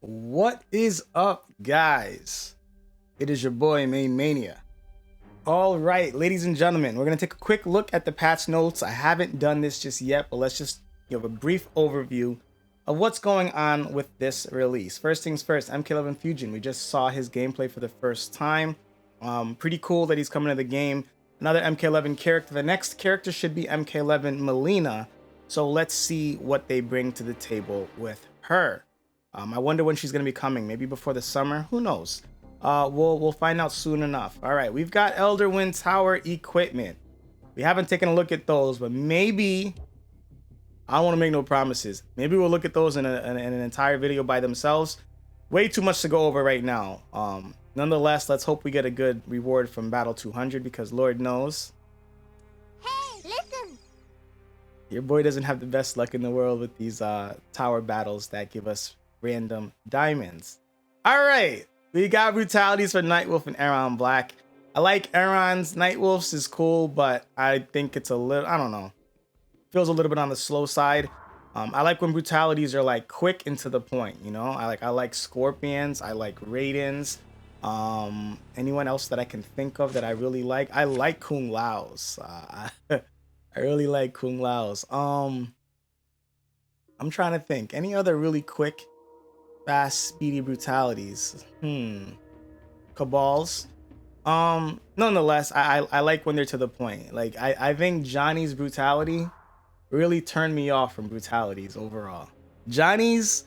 What is up, guys? It is your boy MaineMania. All right, ladies and gentlemen, we're gonna take a quick look at the patch notes. I haven't done this just yet, but let's just give a brief overview of what's going on with this release. First things first, MK11 Fusion. We just saw his gameplay for the first time. Pretty cool that he's coming to the game. Another MK11 character. The next character should be MK11 Melina. So let's see what they bring to the table with her. I wonder when she's gonna be coming. Maybe before the summer. Who knows? We'll find out soon enough. All right, we've got Elder Wind Tower equipment. We haven't taken a look at those, but maybe I don't want to make no promises. Maybe we'll look at those in an entire video by themselves. Way too much to go over right now. Nonetheless, let's hope we get a good reward from Battle 200 because Lord knows. Hey, listen! Your boy doesn't have the best luck in the world with these tower battles that give us random diamonds. All right, we got brutalities for Nightwolf and Aaron Black. I like Aaron's. Nightwolf's is cool, but I think it's a little, I don't know. Feels a little bit on the slow side. I like when brutalities are like quick and to the point, you know? I like Scorpions, I like Raidens. Anyone else that I can think of that I really like? I like Kung Lao's. I really like Kung Lao's. I'm trying to think. Any other really quick, fast, speedy brutalities? Cabals. Nonetheless, I like when they're to the point. Like I think Johnny's brutality really turned me off from brutalities overall. Johnny's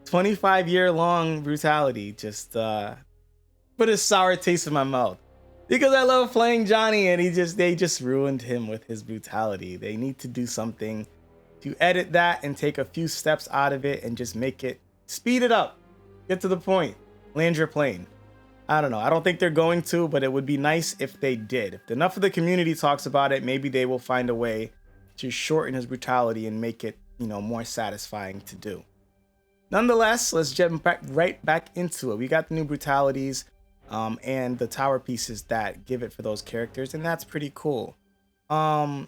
25-year-long brutality just put a sour taste in my mouth because I love playing Johnny and they just ruined him with his brutality. They need to do something to edit that and take a few steps out of it and just make it, speed it up, get to the point, land your plane. I don't know. I don't think they're going to, but it would be nice if they did. If enough of the community talks about it, maybe they will find a way to shorten his brutality and make it, you know, more satisfying to do. Nonetheless, let's jump right back into it. We got the new brutalities and the tower pieces that give it for those characters, and that's pretty cool. As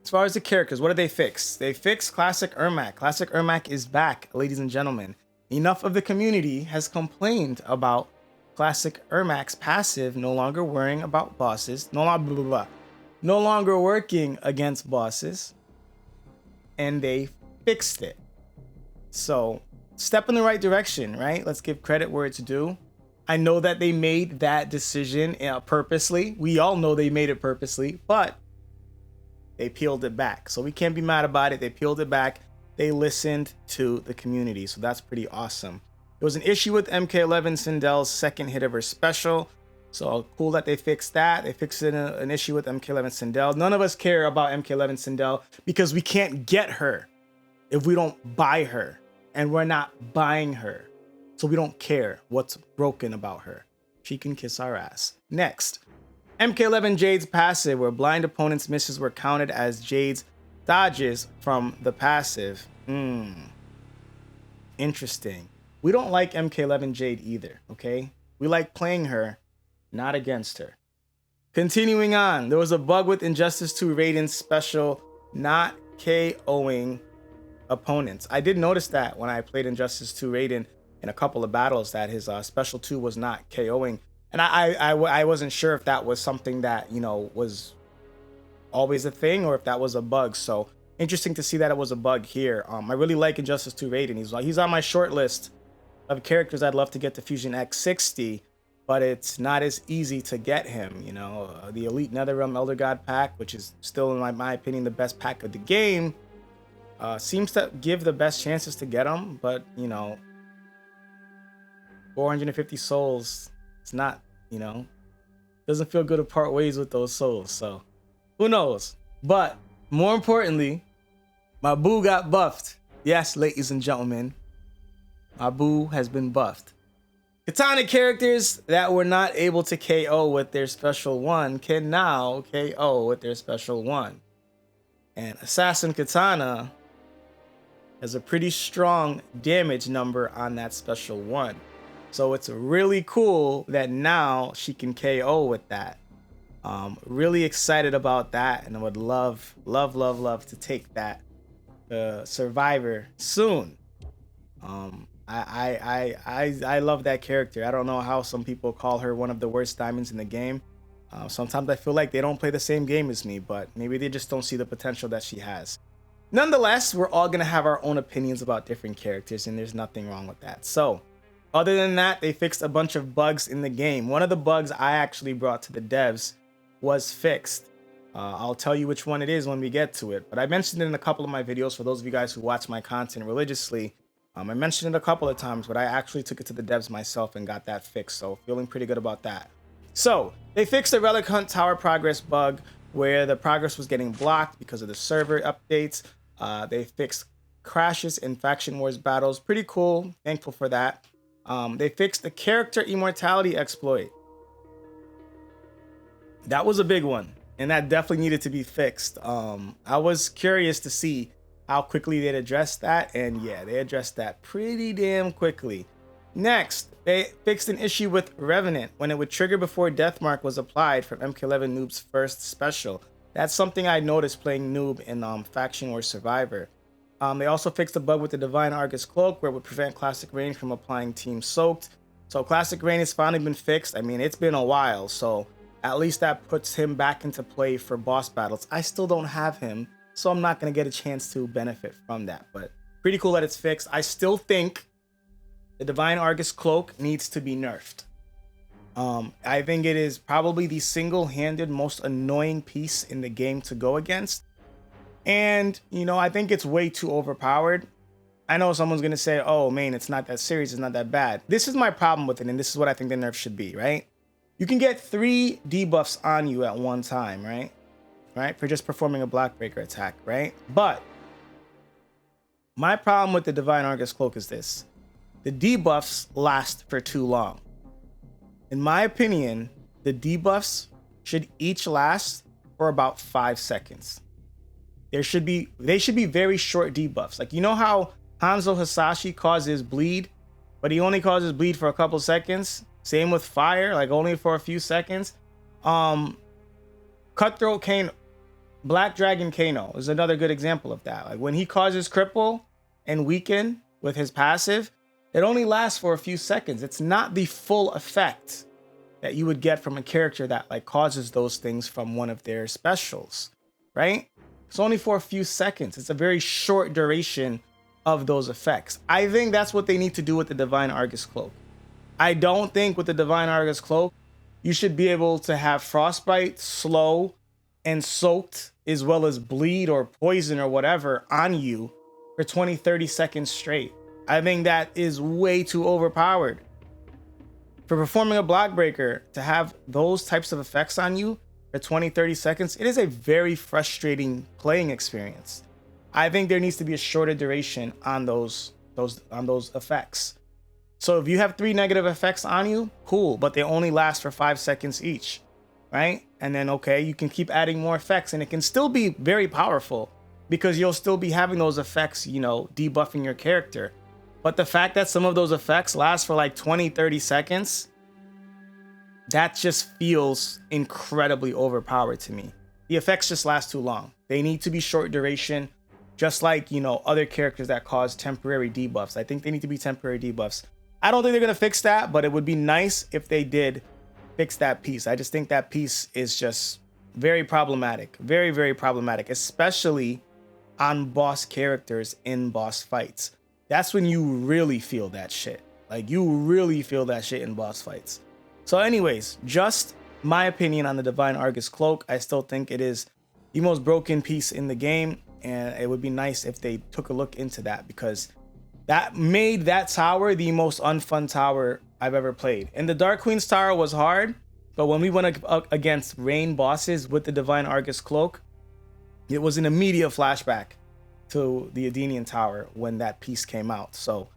far as the characters, what did they fix? They fixed Classic Ermac. Classic Ermac is back, ladies and gentlemen. Enough of the community has complained about Classic Ermac's passive no longer worrying about bosses, no longer working against bosses, and they fixed it. So, step in the right direction, right? Let's give credit where it's due. I know that they made that decision purposely. We all know they made it purposely, but they peeled it back. So we can't be mad about it. They peeled it back. They listened to the community. So that's pretty awesome. There was an issue with MK11 Sindel's second hit of her special. So cool that they fixed that. They fixed an issue with MK11 Sindel. None of us care about MK11 Sindel because we can't get her if we don't buy her. And we're not buying her. So we don't care what's broken about her. She can kiss our ass. Next. MK11 Jade's passive, where blind opponents' misses were counted as Jade's dodges from the passive. Interesting. We don't like MK11 Jade either, okay? We like playing her, not against her. Continuing on, there was a bug with Injustice 2 Raiden's special not KOing opponents. I did notice that when I played Injustice 2 Raiden in a couple of battles that his special 2 was not KOing. And I wasn't sure if that was something that, you know, was always a thing or if that was a bug. So interesting to see that it was a bug here. I really like Injustice 2 Raiden. He's on my short list of characters I'd love to get to Fusion X60, but it's not as easy to get him. You know, the Elite Netherrealm Elder God pack, which is still in my opinion the best pack of the game, seems to give the best chances to get him, but you know, 450 souls, it's not, you know, doesn't feel good to part ways with those souls, so who knows. But more importantly, my boo got buffed. Yes, ladies and gentlemen, my boo has been buffed. Katana characters that were not able to KO with their special 1 can now KO with their special 1. And Assassin Katana has a pretty strong damage number on that special 1. So it's really cool that now she can KO with that. Really excited about that, and I would love to take that Survivor soon. I love that character. I don't know how some people call her one of the worst diamonds in the game. Sometimes I feel like they don't play the same game as me, but maybe they just don't see the potential that she has. Nonetheless, we're all gonna have our own opinions about different characters, and there's nothing wrong with that. So, other than that, they fixed a bunch of bugs in the game. One of the bugs I actually brought to the devs was fixed. I'll tell you which one it is when we get to it, but I mentioned it in a couple of my videos for those of you guys who watch my content religiously. I mentioned it a couple of times, but I actually took it to the devs myself and got that fixed, so feeling pretty good about that. So, they fixed the Relic Hunt Tower progress bug where the progress was getting blocked because of the server updates. They fixed crashes in Faction Wars battles. Pretty cool. Thankful for that. They fixed the character immortality exploit. That was a big one, and that definitely needed to be fixed. I was curious to see how quickly they'd address that, and yeah, they addressed that pretty damn quickly. Next, they fixed an issue with Revenant when it would trigger before Deathmark was applied from MK11 Noob's first special. That's something I noticed playing Noob in Faction Wars Survivor. They also fixed the bug with the Divine Argus Cloak where it would prevent Classic Rain from applying Team Soaked. So Classic Rain has finally been fixed. I mean, it's been a while, so at least that puts him back into play for boss battles. I still don't have him, so I'm not going to get a chance to benefit from that, but pretty cool that it's fixed. I still think the Divine Argus Cloak needs to be nerfed. I think it is probably the single-handed most annoying piece in the game to go against. And, you know, I think it's way too overpowered. I know someone's going to say, oh, man, it's not that serious, it's not that bad. This is my problem with it, and this is what I think the nerf should be, right? You can get 3 debuffs on you at one time, right? Right? For just performing a block breaker attack, right? But my problem with the Divine Argus Cloak is this. The debuffs last for too long. In my opinion, the debuffs should each last for about 5 seconds. They should be very short debuffs. Like, you know how Hanzo Hasashi causes bleed, but he only causes bleed for a couple seconds? Same with fire, like only for a few seconds. Cutthroat Kano, Black Dragon Kano is another good example of that. Like when he causes cripple and weaken with his passive, it only lasts for a few seconds. It's not the full effect that you would get from a character that like causes those things from one of their specials, right? It's only for a few seconds. It's a very short duration of those effects. I think that's what they need to do with the Divine Argus Cloak. I don't think with the Divine Argus Cloak, you should be able to have Frostbite, Slow, and Soaked, as well as Bleed or Poison or whatever on you for 20, 30 seconds straight. I think that is way too overpowered. For performing a block breaker, to have those types of effects on you for 20, 30 seconds, it is a very frustrating playing experience. I think there needs to be a shorter duration on those effects. So if you have 3 negative effects on you, cool, but they only last for 5 seconds each, right? And then, okay, you can keep adding more effects and it can still be very powerful because you'll still be having those effects, you know, debuffing your character. But the fact that some of those effects last for like 20, 30 seconds, that just feels incredibly overpowered to me. The effects just last too long. They need to be short duration, just like, you know, other characters that cause temporary debuffs. I think they need to be temporary debuffs. I don't think they're going to fix that, but it would be nice if they did fix that piece. I just think that piece is just very problematic. Very, very problematic, especially on boss characters in boss fights. That's when you really feel that shit. Like, you really feel that shit in boss fights. So anyways, just my opinion on the Divine Argus Cloak. I still think it is the most broken piece in the game, and it would be nice if they took a look into that because that made that tower the most unfun tower I've ever played. And the Dark Queen's tower was hard, but when we went against Rain bosses with the Divine Argus Cloak, it was an immediate flashback to the Edenian Tower when that piece came out. So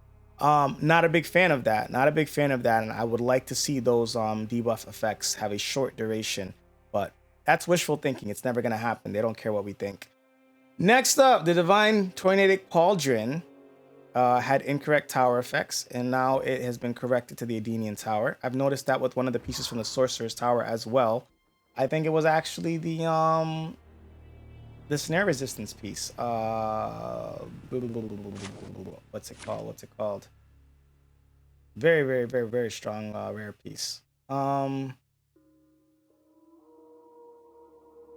not a big fan of that. Not a big fan of that. And I would like to see those debuff effects have a short duration. But that's wishful thinking. It's never going to happen. They don't care what we think. Next up, the Divine Tornadic Pauldron had incorrect tower effects. And now it has been corrected to the Edenian Tower. I've noticed that with one of the pieces from the Sorcerer's Tower as well. I think it was actually the snare resistance piece. What's it called? Very, very, very, very strong rare piece.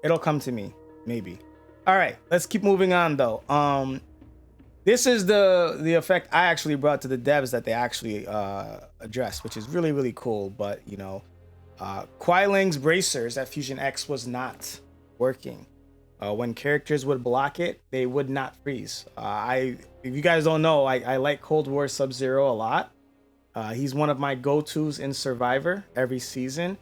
It'll come to me, maybe. All right, let's keep moving on though. This is the effect I actually brought to the devs that they actually addressed, which is really, really cool. But you know, Quiling's bracers at Fusion X was not working. When characters would block it, they would not freeze. If you guys don't know, I like Cold War Sub-Zero a lot. He's one of my go-tos in Survivor every season,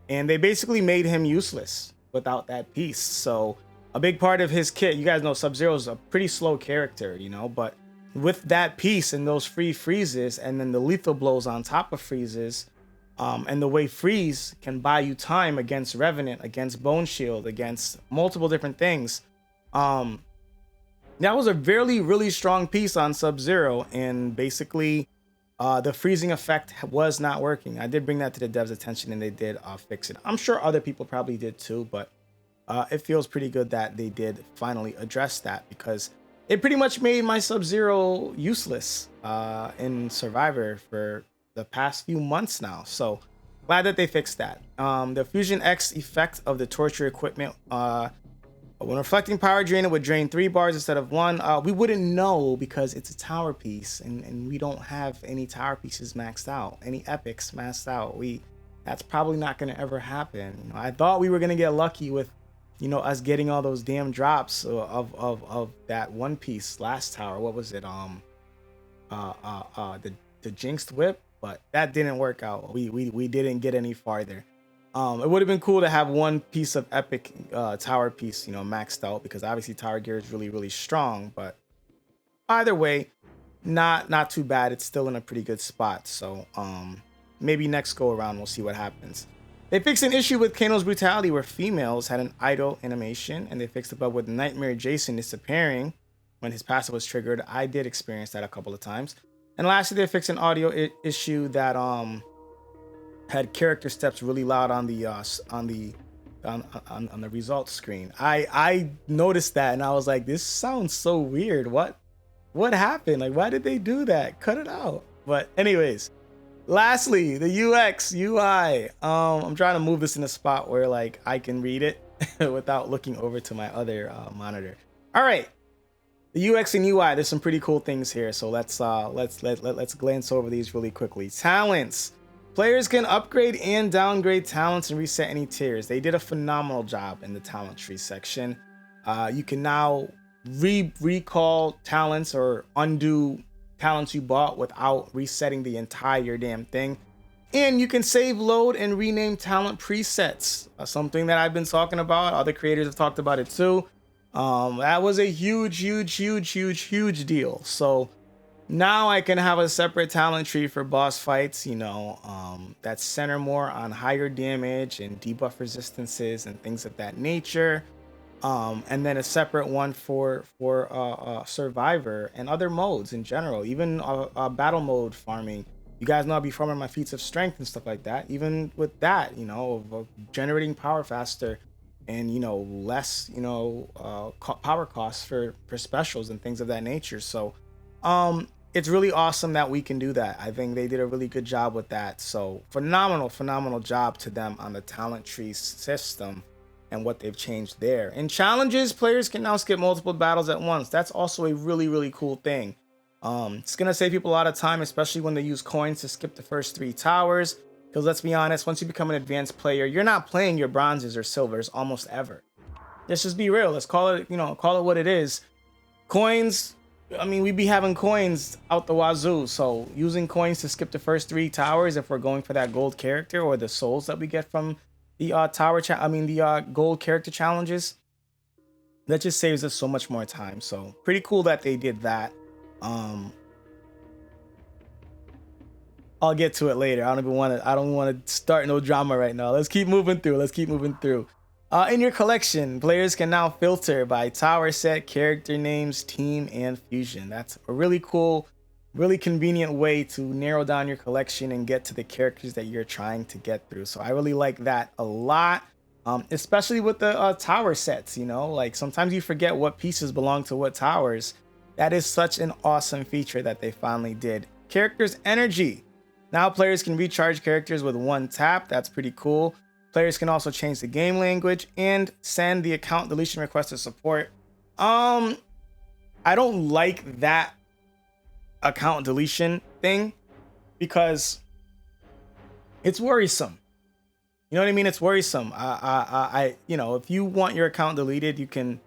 and they basically made him useless without that piece. So a big part of his kit, you guys know Sub-Zero is a pretty slow character, you know, but with that piece and those free freezes and then the lethal blows on top of freezes, and the way freeze can buy you time against Revenant, against Bone Shield, against multiple different things. That was a really strong piece on Sub-Zero, and basically the freezing effect was not working. I did bring that to the devs' attention and they did fix it. I'm sure other people probably did too, but it feels pretty good that they did finally address that, because it pretty much made my Sub-Zero useless in Survivor for the past few months now. So glad that they fixed that. The Fusion X effect of the torture equipment, when reflecting power drain, it would drain 3 bars instead of 1. We wouldn't know because it's a tower piece, and we don't have any tower pieces maxed out, any epics maxed out. That's probably not going to ever happen. You know, I thought we were going to get lucky with, you know, us getting all those damn drops of that one piece last tower. What was it? The Jinxed Whip, but that didn't work out. We didn't get any farther. It would have been cool to have one piece of epic tower piece, you know, maxed out, because obviously tower gear is really strong. But either way, not too bad. It's still in a pretty good spot. So maybe next go around we'll see what happens. They fixed an issue with Kano's Brutality where females had an idle animation, and they fixed the bug with Nightmare Jason disappearing when his passive was triggered. I did experience that a couple of times. And lastly, they fixed an audio issue that had character steps really loud on the results screen. I noticed that and I was like, this sounds so weird. What happened? Like, why did they do that? Cut it out. But anyways, lastly, the UX UI. I'm trying to move this in a spot where like I can read it without looking over to my other monitor. All right. The UX and UI, there's some pretty cool things here. So let's glance over these really quickly. Talents. Players can upgrade and downgrade talents and reset any tiers. They did a phenomenal job in the talent tree section. You can now recall talents or undo talents you bought without resetting the entire damn thing. And you can save, load, and rename talent presets. Something that I've been talking about. Other creators have talked about it too. That was a huge deal. So now I can have a separate talent tree for boss fights, you know, that center more on higher damage and debuff resistances and things of that nature. And then a separate one for Survivor and other modes in general, even battle mode farming. You guys know I'll be farming my feats of strength and stuff like that. Even with that, you know, of generating power faster and, you know, less, you know, power costs for specials and things of that nature. So it's really awesome that we can do that. I think they did a really good job with that. So phenomenal job to them on the talent tree system and what they've changed there. In challenges, players can now skip multiple battles at once. That's also a really cool thing. It's gonna save people a lot of time, especially when they use coins to skip the first 3 towers. Because let's be honest, once you become an advanced player, you're not playing your bronzes or silvers almost ever. Let's just be real. Let's call it, you know, call it what it is. Coins, I mean, we be having coins out the wazoo. So using coins to skip the first 3 towers, if we're going for that gold character or the souls that we get from the gold character challenges, that just saves us so much more time. So pretty cool that they did that. I'll get to it later. I don't want to start no drama right now. Let's keep moving through. In your collection, players can now filter by tower set, character names, team, and fusion. That's a really cool, really convenient way to narrow down your collection and get to the characters that you're trying to get through. So I really like that a lot, especially with the tower sets. You know, like sometimes you forget what pieces belong to what towers. That is such an awesome feature that they finally did. Characters' energy. Now players can recharge characters with one tap. That's pretty cool. Players can also change the game language and send the account deletion request to support. I don't like that account deletion thing because it's worrisome. You know what I mean? It's worrisome. If you want your account deleted, you can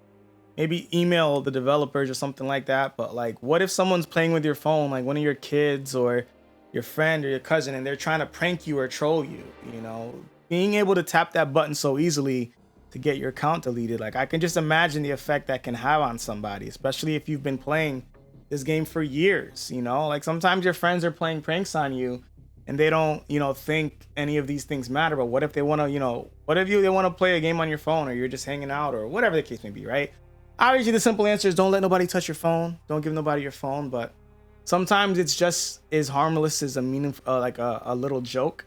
maybe email the developers or something like that. But like, what if someone's playing with your phone, like one of your kids or your friend or your cousin, and they're trying to prank you or troll you? You know, being able to tap that button so easily to get your account deleted, like I can just imagine the effect that can have on somebody, especially if you've been playing this game for years. You know, like sometimes your friends are playing pranks on you and they don't, think any of these things matter. But what if they want to, they want to play a game on your phone, or you're just hanging out, or whatever the case may be, right? Obviously, the simple answer is don't let nobody touch your phone. Don't give nobody your phone. But sometimes it's just as harmless as a meaningful, like a little joke.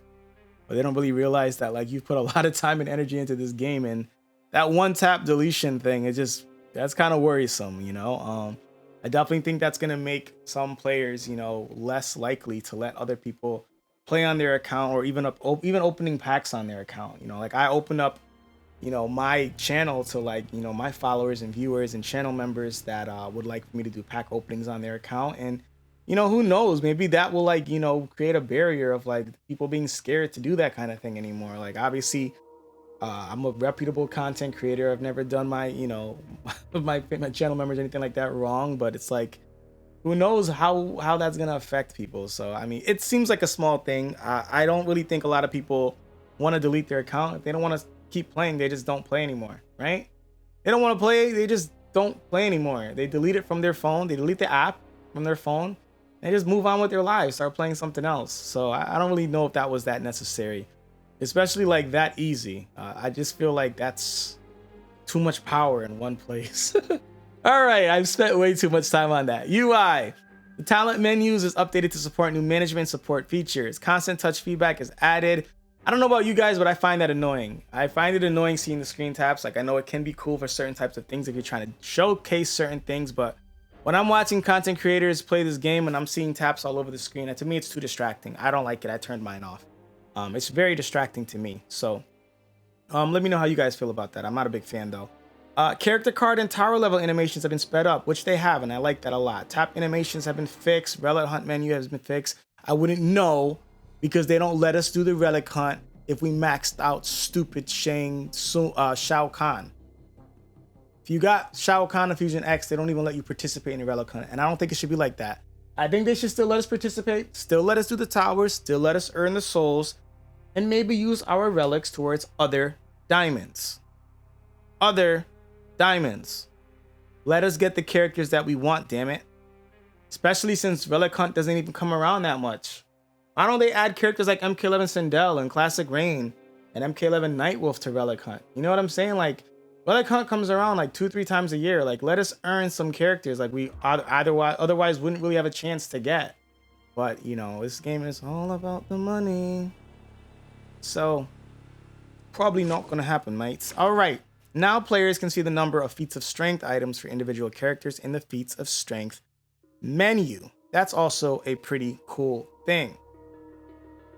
But they don't really realize that like you've put a lot of time and energy into this game, and that one tap deletion thing, that's kind of worrisome, I definitely think that's gonna make some players, less likely to let other people play on their account, or even opening packs on their account. Like I open up, my channel to like, my followers and viewers and channel members that would like for me to do pack openings on their account. And who knows, maybe that will like, create a barrier of like people being scared to do that kind of thing anymore. Like obviously I'm a reputable content creator. I've never done my, my channel members or anything like that wrong, but it's like, who knows how that's gonna affect people. So I mean, it seems like a small thing. I don't really think a lot of people want to delete their account. If they don't want to keep playing, they just don't play anymore, right? They don't want to play, they just don't play anymore. They delete it from their phone, they delete the app from their phone, and they just move on with their lives, start playing something else. So I don't really know if that was that necessary, especially like that easy. I just feel like that's too much power in one place. All right, I've spent way too much time on that. UI. The talent menus is updated to support new management support features. Constant touch feedback is added. I don't know about you guys, but I find that annoying. I find it annoying seeing the screen taps. Like I know it can be cool for certain types of things if you're trying to showcase certain things, but when I'm watching content creators play this game and I'm seeing taps all over the screen, to me it's too distracting. I don't like it. I turned mine off. It's very distracting to me. So let me know how you guys feel about that. I'm not a big fan though. Character card and tower level animations have been sped up, which they have, and I like that a lot. Tap animations have been fixed. Relic hunt menu has been fixed. I wouldn't know because they don't let us do the relic hunt if we maxed out stupid Shao Kahn. If you got Shao Kahn and Fusion X, they don't even let you participate in the relic hunt, and I don't think it should be like that. I think they should still let us participate, still let us do the towers, still let us earn the souls, and maybe use our relics towards other diamonds. Let us get the characters that we want, damn it. Especially since Relic Hunt doesn't even come around that much. Why don't they add characters like MK11 Sindel and Classic Rain and MK11 Nightwolf to Relic Hunt? You know what I'm saying? Like, Relic Hunt comes around like 2-3 times a year. Like, let us earn some characters like we otherwise wouldn't really have a chance to get. But, this game is all about the money. So, probably not gonna happen, mates. All right. Now players can see the number of feats of strength items for individual characters in the feats of strength menu. That's also a pretty cool thing.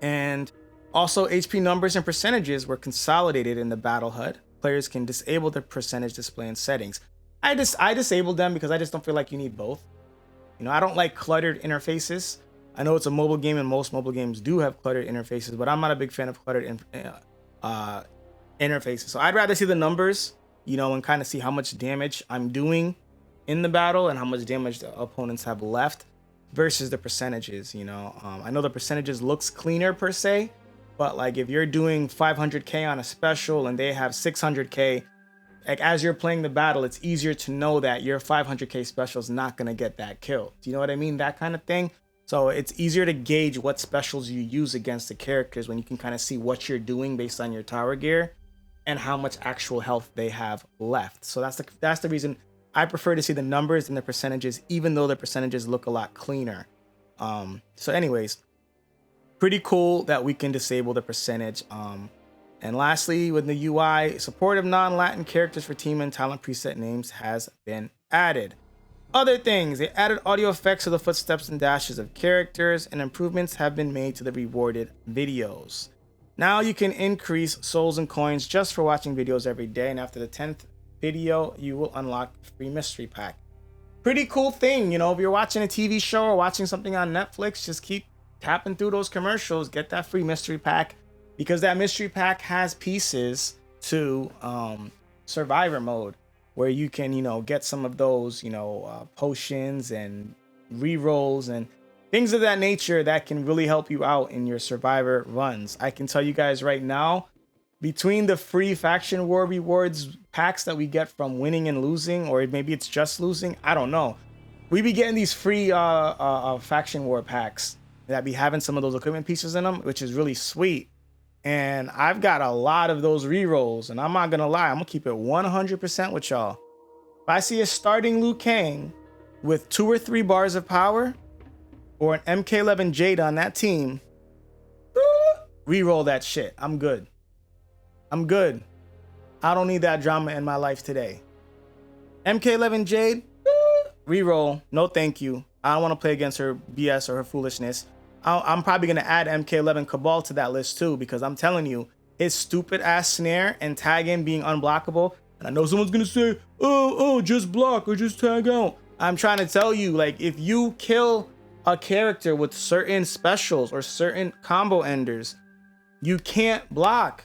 And also HP numbers and percentages were consolidated in the battle HUD. Players can disable the percentage display in settings. I disabled them because I just don't feel like you need both. I don't like cluttered interfaces. I know it's a mobile game and most mobile games do have cluttered interfaces, but I'm not a big fan of cluttered interfaces. So I'd rather see the numbers, and kind of see how much damage I'm doing in the battle and how much damage the opponents have left versus the percentages. I know the percentages looks cleaner per se, but like if you're doing 500k on a special and they have 600k, like as you're playing the battle, it's easier to know that your 500k special is not going to get that kill. Do you know what I mean? That kind of thing. So it's easier to gauge what specials you use against the characters when you can kind of see what you're doing based on your tower gear and how much actual health they have left. So that's the reason I prefer to see the numbers and the percentages, even though the percentages look a lot cleaner. So anyways, pretty cool that we can disable the percentage. And lastly, with the UI, support of non-Latin characters for team and talent preset names has been added. Other things, they added audio effects to the footsteps and dashes of characters, and improvements have been made to the rewarded videos. Now you can increase souls and coins just for watching videos every day, and after the 10th video, you will unlock a free mystery pack. Pretty cool thing, you know, if you're watching a TV show or watching something on Netflix, just keep tapping through those commercials, get that free mystery pack, because that mystery pack has pieces to survivor mode, where you can, you know, get some of those, you know, potions and rerolls and things of that nature that can really help you out in your survivor runs. I can tell you guys right now, between the free faction war rewards packs that we get from winning and losing, or maybe it's just losing, I don't know, we be getting these free faction war packs that be having some of those equipment pieces in them, which is really sweet. And I've got a lot of those rerolls, and I'm not gonna lie, I'm gonna keep it 100% with y'all. If I see a starting Liu Kang with 2 or 3 bars of power, or an MK11 Jade on that team, reroll that shit. I'm good. I'm good. I don't need that drama in my life today. MK11 Jade, reroll. No thank you. I don't want to play against her BS or her foolishness. I'm probably going to add MK11 Cabal to that list too, because I'm telling you, his stupid ass snare and tag in being unblockable. And I know someone's going to say, oh, just block or just tag out. I'm trying to tell you, like, if you kill a character with certain specials or certain combo enders, you can't block.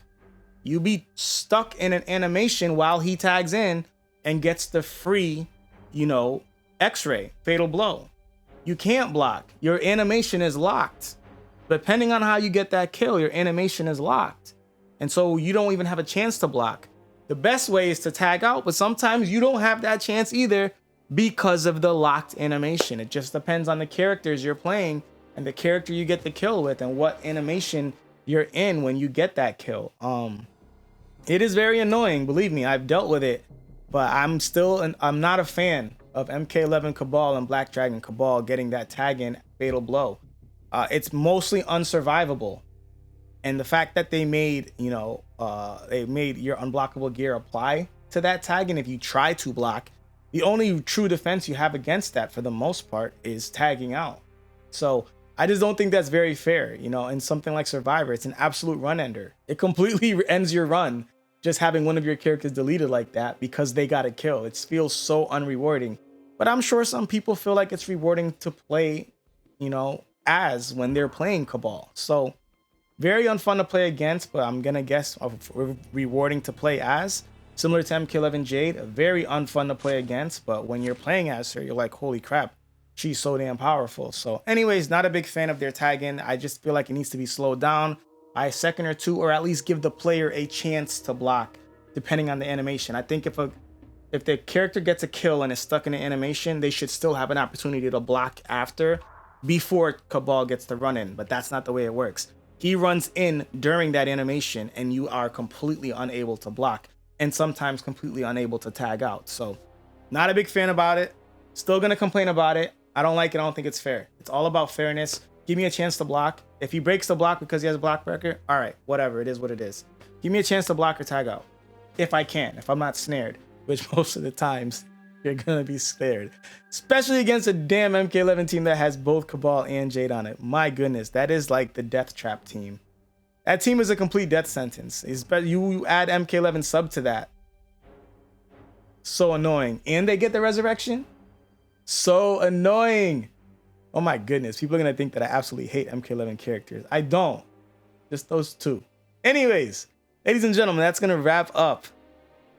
You be stuck in an animation while he tags in and gets the free, you know, X-ray, fatal blow. You can't block. Your animation is locked. Depending on how you get that kill, your animation is locked. And so you don't even have a chance to block. The best way is to tag out, but sometimes you don't have that chance either because of the locked animation. It just depends on the characters you're playing and the character you get the kill with and what animation you're in when you get that kill. It is very annoying, believe me, I've dealt with it, but I'm not a fan of MK11 Cabal and Black Dragon Cabal getting that tag in fatal blow. It's mostly unsurvivable. And the fact that they made, you know, they made your unblockable gear apply to that tag, and if you try to block, the only true defense you have against that for the most part is tagging out. So I just don't think that's very fair. You know, in something like Survivor, it's an absolute run ender. It completely ends your run just having one of your characters deleted like that because they got a kill. It feels so unrewarding. But I'm sure some people feel like it's rewarding to play, you know, as when they're playing Cabal. So very unfun to play against, but I'm gonna guess rewarding to play as. Similar to MK11 Jade, very unfun to play against, but when you're playing as her, you're like, holy crap, she's so damn powerful. So anyways, not a big fan of their tag in. I just feel like it needs to be slowed down by a second or two, or at least give the player a chance to block, depending on the animation. I think if the character gets a kill and is stuck in an animation, they should still have an opportunity to block after, before Cabal gets the run in, but that's not the way it works. He runs in during that animation and you are completely unable to block, and sometimes completely unable to tag out. So not a big fan about it. Still gonna complain about it. I don't like it. I don't think it's fair. It's all about fairness. Give me a chance to block. If he breaks the block because he has a block breaker, all right, whatever. It is what it is. Give me a chance to block or tag out. If I can, if I'm not snared, which most of the times you're gonna be snared. Especially against a damn MK11 team that has both Cabal and Jade on it. My goodness, that is like the death trap team. That team is a complete death sentence. You add MK11 sub to that. So annoying. And they get the resurrection? So annoying. Oh my goodness. People are going to think that I absolutely hate MK11 characters. I don't. Just those two. Anyways, ladies and gentlemen, that's going to wrap up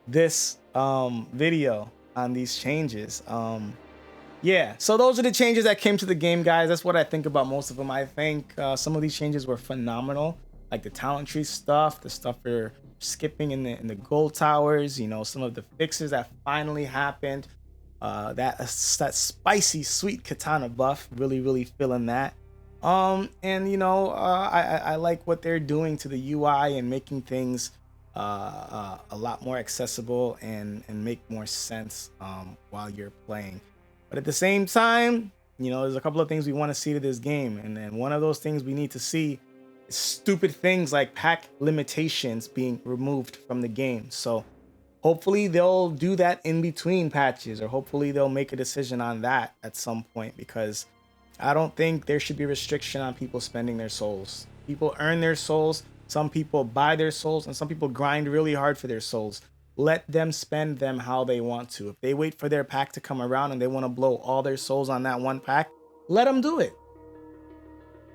this video on these changes. Yeah, so those are the changes that came to the game, guys. That's what I think about most of them. I think some of these changes were phenomenal. Like the talent tree stuff, the stuff for skipping in the gold towers, you know, some of the fixes that finally happened. That spicy sweet katana buff, really feeling that. And you know, I like what they're doing to the UI and making things a lot more accessible and make more sense while you're playing. But at the same time, you know, there's a couple of things we want to see to this game, and then one of those things we need to see is stupid things like pack limitations being removed from the game. So hopefully they'll do that in between patches, or hopefully they'll make a decision on that at some point, because I don't think there should be restriction on people spending their souls. People earn their souls, some people buy their souls, and some people grind really hard for their souls. Let them spend them how they want to. If they wait for their pack to come around and they want to blow all their souls on that one pack, let them do it.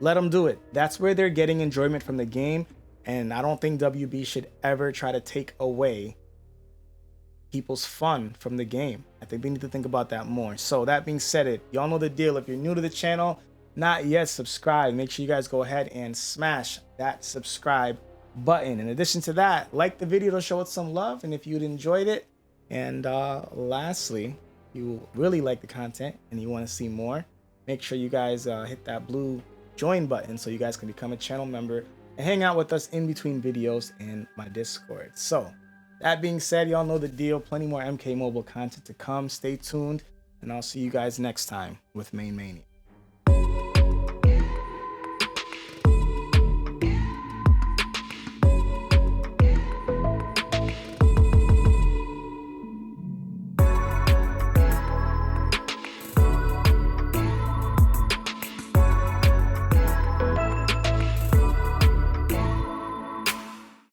Let them do it. That's where they're getting enjoyment from the game, and I don't think WB should ever try to take away people's fun from the game. I think we need to think about that more. So that being said, y'all know the deal. If you're new to the channel, not yet subscribed, make sure you guys go ahead and smash that subscribe button. In addition to that, like the video to show it some love, and if you'd enjoyed it. And lastly, if you really like the content and you want to see more, make sure you guys hit that blue join button so you guys can become a channel member and hang out with us in between videos in my Discord. So that being said, y'all know the deal. Plenty more MK Mobile content to come. Stay tuned, and I'll see you guys next time with MaineMania.